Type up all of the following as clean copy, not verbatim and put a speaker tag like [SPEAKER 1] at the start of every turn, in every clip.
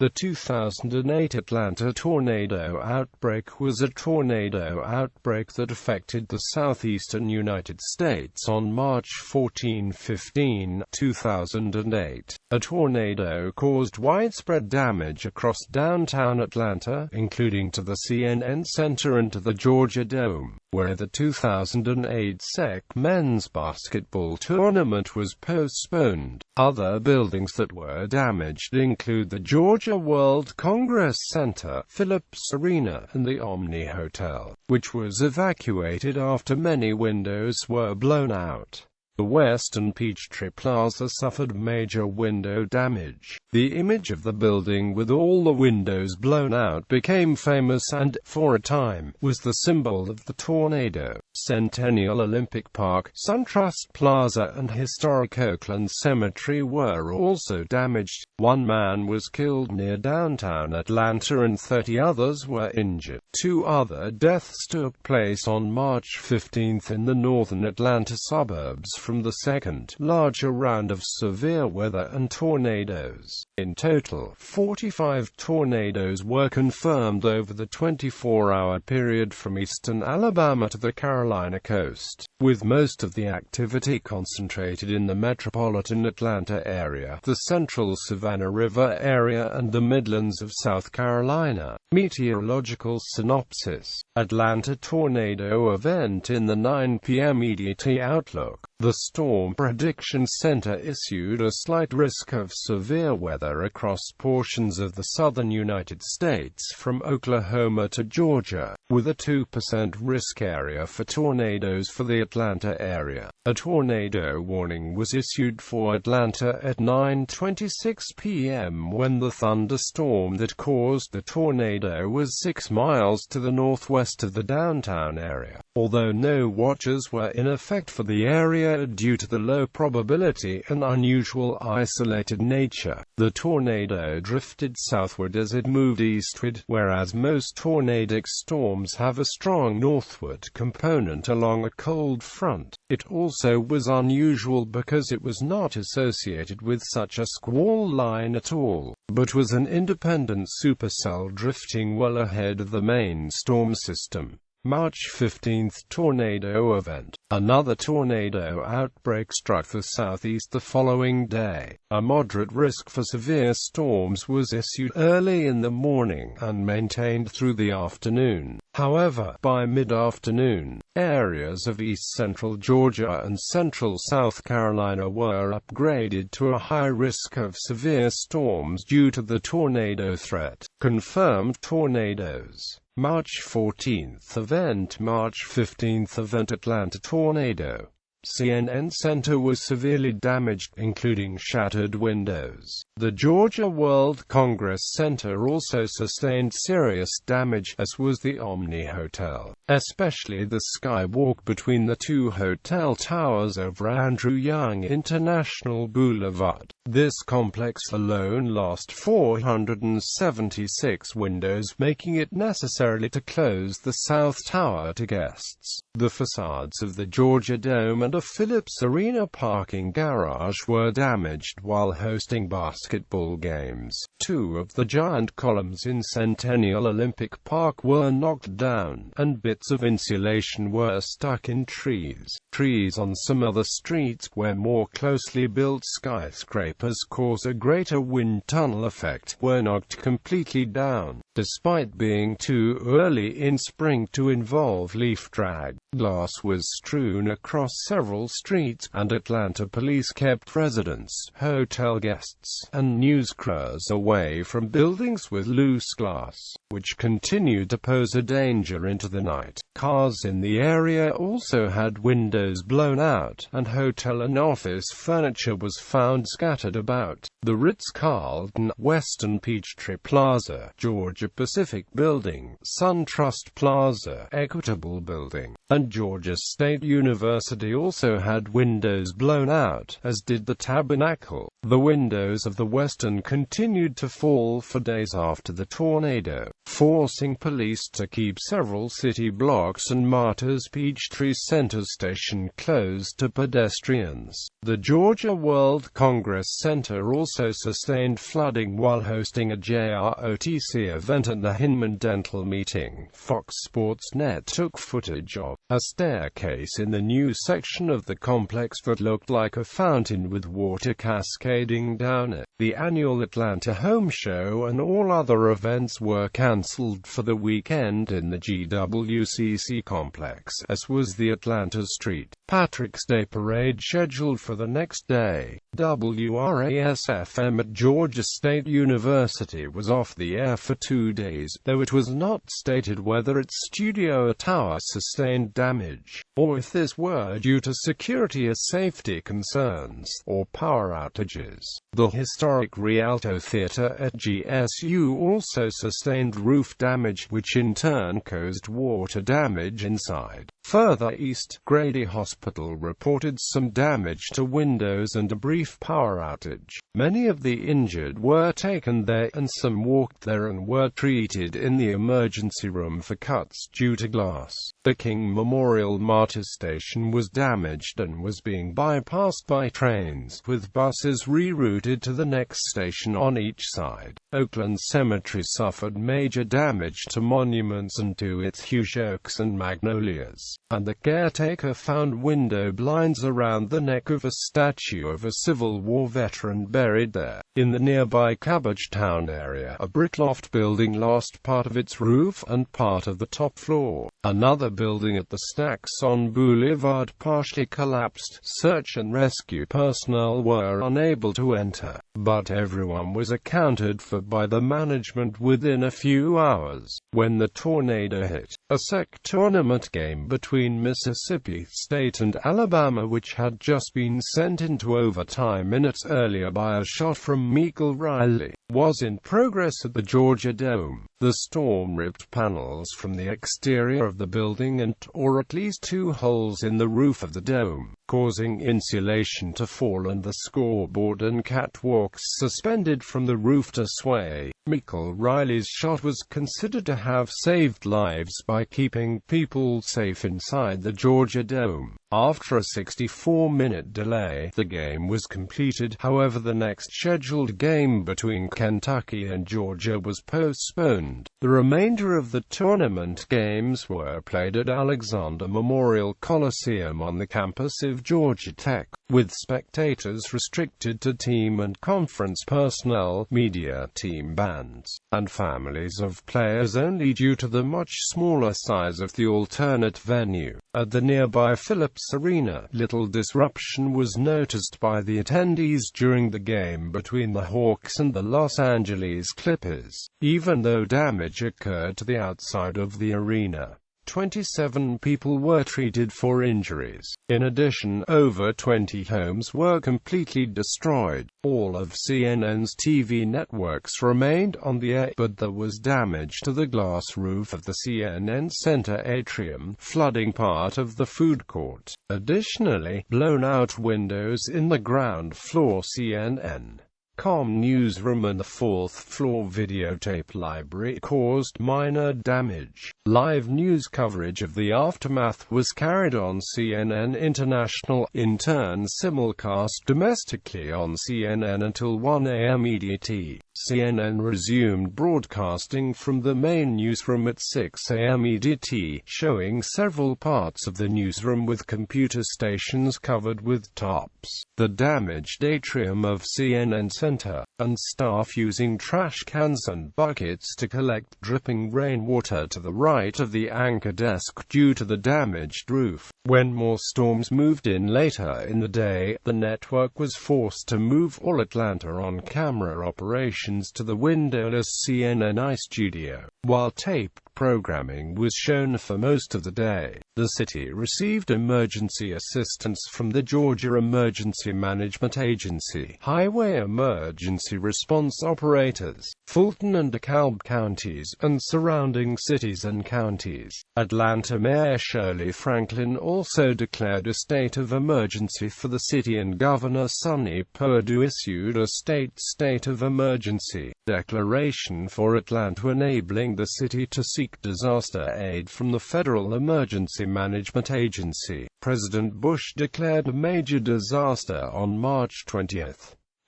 [SPEAKER 1] The 2008 Atlanta tornado outbreak was a tornado outbreak that affected the southeastern United States on March 15, 2008. A tornado caused widespread damage across downtown Atlanta, including to the CNN Center and to the Georgia Dome, where the 2008 SEC men's basketball tournament was postponed. Other buildings that were damaged include the Georgia World Congress Center, Phillips Arena, and the Omni Hotel, which was evacuated after many windows were blown out. The Westin Peachtree Plaza suffered major window damage. The image of the building with all the windows blown out became famous and, for a time, was the symbol of the tornado. Centennial Olympic Park, SunTrust Plaza, and historic Oakland Cemetery were also damaged. One man was killed near downtown Atlanta and 30 others were injured. Two other deaths took place on March 15 in the northern Atlanta suburbs from the second, larger round of severe weather and tornadoes. In total, 45 tornadoes were confirmed over the 24-hour period from eastern Alabama to the Carolina coast, with most of the activity concentrated in the metropolitan Atlanta area, the central Savannah River area, and the Midlands of South Carolina. Meteorological Synopsis. Atlanta tornado event in the 9 p.m. EDT outlook. The Storm Prediction Center issued a slight risk of severe weather across portions of the southern United States from Oklahoma to Georgia, with a 2% risk area for tornadoes for the Atlanta area. A tornado warning was issued for Atlanta at 9:26 p.m. when the thunderstorm that caused the tornado was 6 miles to the northwest of the downtown area. Although no watches were in effect for the area due to the low probability and unusual isolated nature, the tornado drifted southward as it moved eastward, whereas most tornadic storms have a strong northward component along a cold front. It also was unusual because it was not associated with such a squall line at all, but was an independent supercell drifting well ahead of the main storm system. March 15 tornado event. Another tornado outbreak struck the southeast the following day. A moderate risk for severe storms was issued early in the morning and maintained through the afternoon. However, by mid-afternoon, areas of east-central Georgia and central South Carolina were upgraded to a high risk of severe storms due to the tornado threat. Confirmed tornadoes. March 14th event. March 15th event. Atlanta tornado. CNN Center was severely damaged, including shattered windows. The Georgia World Congress Center also sustained serious damage, as was the Omni Hotel, especially the skywalk between the two hotel towers over Andrew Young International Boulevard. This complex alone lost 476 windows, making it necessary to close the South Tower to guests. The facades of the Georgia Dome and a Phillips Arena parking garage were damaged while hosting basketball games. Two of the giant columns in Centennial Olympic Park were knocked down, and bits of insulation were stuck in trees. Trees on some other streets where more closely built skyscrapers cause a greater wind tunnel effect were knocked completely down. Despite being too early in spring to involve leaf drag, glass was strewn across several streets, and Atlanta police kept residents, hotel guests, and news crews away from buildings with loose glass, which continued to pose a danger into the night. Cars in the area also had windows blown out, and hotel and office furniture was found scattered about. The Ritz-Carlton, Westin Peachtree Plaza, Georgia Pacific Building, SunTrust Plaza, Equitable Building, and Georgia State University also had windows blown out, as did the Tabernacle. The windows of the Westin continued to fall for days after the tornado, forcing police to keep several city blocks and Martyrs Peachtree Center station closed to pedestrians. The Georgia World Congress Center also sustained flooding while hosting a JROTC event at the Hinman Dental meeting. Fox Sports Net took footage of a staircase in the new section of the complex that looked like a fountain with water cascading down it. The annual Atlanta Home Show and all other events were cancelled for the weekend in the GWCC complex, as was the Atlanta St. Patrick's Day Parade scheduled for the next day. WRAS-FM at Georgia State University was off the air for 2 days, though it was not stated whether its studio tower sustained damage, or if this were due to security or safety concerns, or power outages. The historic Rialto Theater at GSU also sustained roof damage, which in turn caused water damage inside. Further east, Grady Hospital reported some damage to windows and a brief power outage. Many of the injured were taken there, and some walked there and were treated in the emergency room for cuts due to glass. The King Memorial MARTA station was damaged and was being bypassed by trains, with buses rerouted to the next station on each side. Oakland Cemetery suffered major damage to monuments and to its huge oaks and magnolias, and the caretaker found window blinds around the neck of a statue of a Civil War veteran buried there. In the nearby Cabbagetown area, a brick loft building lost part of its roof and part of the top floor. Another building at the Snackson Boulevard partially collapsed. Search and rescue personnel were unable to enter, but everyone was accounted for by the management within a few hours. When the tornado hit, a SEC tournament game between Mississippi State and Alabama, which had just been sent into overtime minutes earlier by a shot from Michael Riley, was in progress at the Georgia Dome. The storm ripped panels from the exterior of the building and tore at least 2 holes in the roof of the dome, causing insulation to fall and the scoreboard and catwalks suspended from the roof to sway. Michael Riley's shot was considered to have saved lives by keeping people safe inside the Georgia Dome. After a 64-minute delay, the game was completed. However, the next scheduled game between Kentucky and Georgia was postponed. The remainder of the tournament games were played at Alexander Memorial Coliseum on the campus of Georgia Tech, with spectators restricted to team and conference personnel, media, team bands, and families of players only due to the much smaller size of the alternate venue. At the nearby Phillips Arena, little disruption was noticed by the attendees during the game between the Hawks and the Los Angeles Clippers, even though damage occurred to the outside of the arena. 27 people were treated for injuries. In addition, over 20 homes were completely destroyed. All of CNN's TV networks remained on the air, but there was damage to the glass roof of the CNN Center atrium, flooding part of the food court. Additionally, blown-out windows in the ground floor CNN Com newsroom and the 4th floor videotape library caused minor damage. Live news coverage of the aftermath was carried on CNN International, in turn simulcast domestically on CNN until 1 a.m. EDT. CNN resumed broadcasting from the main newsroom at 6 a.m. EDT, showing several parts of the newsroom with computer stations covered with tops. The damaged atrium of CNN Center, and staff using trash cans and buckets to collect dripping rainwater to the right of the anchor desk due to the damaged roof. When more storms moved in later in the day, the network was forced to move all Atlanta on-camera operations to the windowless CNN iStudio, while taped programming was shown for most of the day. The city received emergency assistance from the Georgia Emergency Management Agency, highway emergency response operators, Fulton and DeKalb counties, and surrounding cities and counties. Atlanta Mayor Shirley Franklin also declared a state of emergency for the city, and Governor Sonny Perdue issued a state of emergency declaration for Atlanta, enabling the city to seek disaster aid from the Federal Emergency Management Agency. President Bush declared a major disaster on March 20.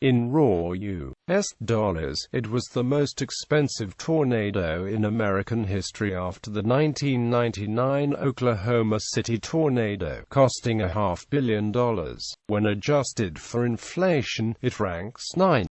[SPEAKER 1] In raw U.S. dollars, it was the most expensive tornado in American history after the 1999 Oklahoma City tornado, costing $500 million. When adjusted for inflation, it ranks 9th.